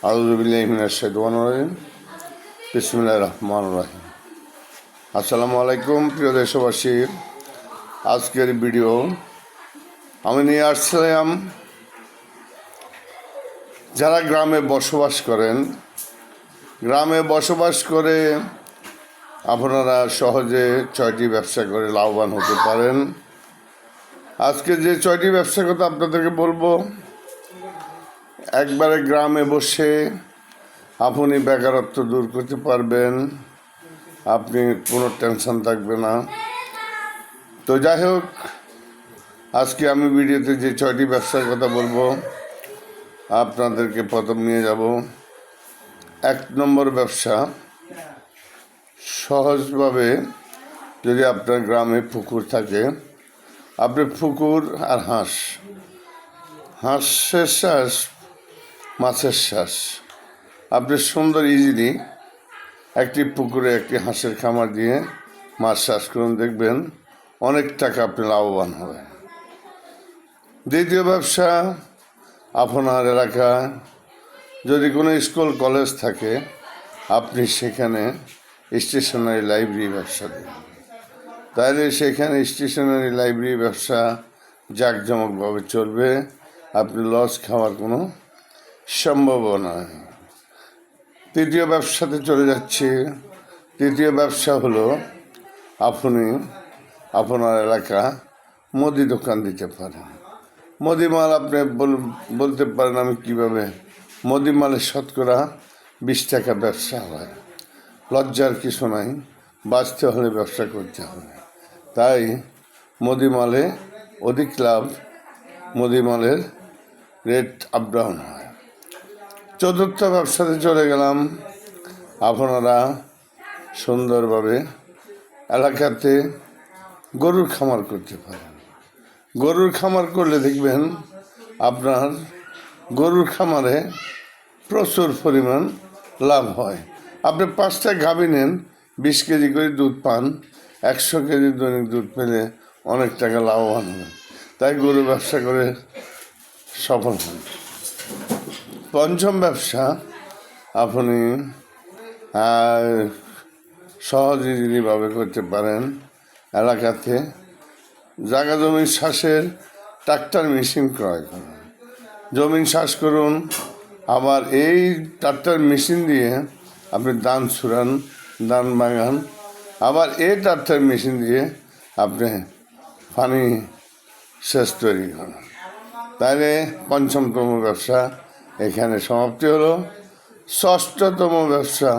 আউযু বিল্লাহি মিনাশ শাইতানির রাজিম। বিসমিল্লাহির রহমানির রহিম। আসসালামু আলাইকুম প্রিয় দেশবাসী। আজকের ভিডিও আমি নিয়ে আসছিলাম যারা গ্রামে বসবাস করেন, গ্রামে বসবাস করে আপনারা সহজে 6টি ব্যবসা করে লাভবান হতে পারেন। আজকে যে 6টি ব্যবসার কথা আপনাদেরকে বলবো, একবারে গ্রামে বসে আপনি বেকারত্ব দূর করতে পারবেন, আপনি কোনো টেনশন থাকবে না। তো যাই হোক, আজকে আমি ভিডিওতে যে 6টি ব্যবসার কথা বলবো আপনাদেরকে প্রথম নিয়ে যাব। 1 নম্বর ব্যবসা, সহজভাবে যদি আপনার গ্রামে পুকুর থাকে, আপনি পুকুর আর হাঁসের শ্বাস, মাছের শ্বাস, আপনি সুন্দর ইজিলি একটি পুকুরে একটি হাঁসের খামার দিয়ে মাছ চাষ করুন, দেখবেন অনেক টাকা আপনি লাভবান হবেন। দ্বিতীয় ব্যবসা, আপনার এলাকায় যদি কোনো স্কুল কলেজ থাকে, আপনি সেখানে স্টেশনারি লাইব্রেরি ব্যবসা দিন। তাহলে সেখানে স্টেশনারি লাইব্রেরি ব্যবসা জাঁকজমকভাবে চলবে, আপনি লস খাওয়ার কোনো সম্ভাবনা নেই। তৃতীয় ব্যবসাতে চলে যাচ্ছি। তৃতীয় ব্যবসা হলো, আপনি আপনার এলাকা মুদি দোকান দিতে পারেন। মুদিমাল আপনি বলতে পারেন আমি কীভাবে। মুদিমালের শতকরা 20 টাকা ব্যবসা হয়। লজ্জার কিছু নাই, বাঁচতে হলে ব্যবসা করতে হবে। তাই মুদিমালে অধিক লাভ, মুদিমালের রেট আপ ডাউন হয়। চতুর্থ ব্যবসাতে চলে গেলাম, আপনারা সুন্দরভাবে এলাকাতে গরুর খামার করতে পারেন। গরুর খামার করলে দেখবেন আপনার গরুর খামারে প্রচুর পরিমাণ লাভ হয়। আপনি 5টা গাভী নেন, 20 কেজি করে দুধ পান, 100 কেজি দৈনিক দুধ পেলে অনেক টাকা লাভবান হবেন। তাই গরু ব্যবসা করে সফল হন। পঞ্চম ব্যবসা, আপনি সহজে যিনিভাবে করতে পারেন, এলাকাতে জায়গা জমি চাষের ট্রাক্টর মেশিন ক্রয় করুন, জমিন চাষ করুন। আবার এই ট্রাক্টর মেশিন দিয়ে আপনি ধান ছুড়ান, ধান বাগান। আবার এই ট্রাক্টর মেশিন দিয়ে আপনি পানি সেচ তৈরি করেন। তাহলে পঞ্চমতম ব্যবসা এখানে সমাপ্তি হলো। ষষ্ঠতম ব্যবসা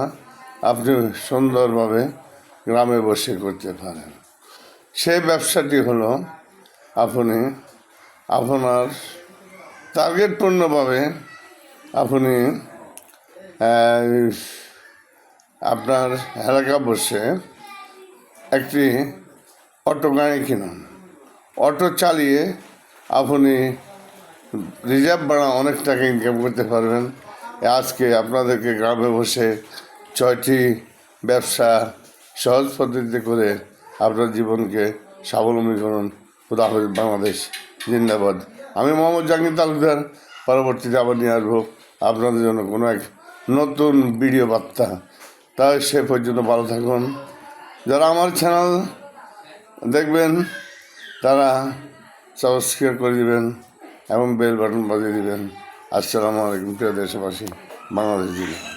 আপনি সুন্দরভাবে গ্রামে বসে করতে পারেন। সেই ব্যবসাটি হলো, আপনি আপনার টার্গেটপূর্ণভাবে আপনি আপনার এলাকা বসে একটি অটো গাড়ি কিনুন। অটো চালিয়ে আপনি রিজার্ভ ভাড়া অনেক টাকা ইনকাম করতে পারবেন। আজকে আপনাদেরকে গ্রামে বসে 6টি ব্যবসা সহজ পদ্ধতিতে করে আপনার জীবনকে স্বাবলম্বী করুন। খুদা হাফেজ, বাংলাদেশ জিন্দাবাদ। আমি মোহাম্মদ জাহাঙ্গীর তালুকদার। পরবর্তীতে আবার নিয়ে আসবো আপনাদের জন্য কোনো এক নতুন ভিডিও বার্তা। তাই সে পর্যন্ত ভালো থাকুন। যারা আমার চ্যানেল দেখবেন তারা সাবস্ক্রাইব করে দেবেন এবং বেল বাটন বাজিয়ে দেবেন। আসসালামু আলাইকুম প্রিয় দেশবাসী, বাংলাদেশ জিন্দাবাদ।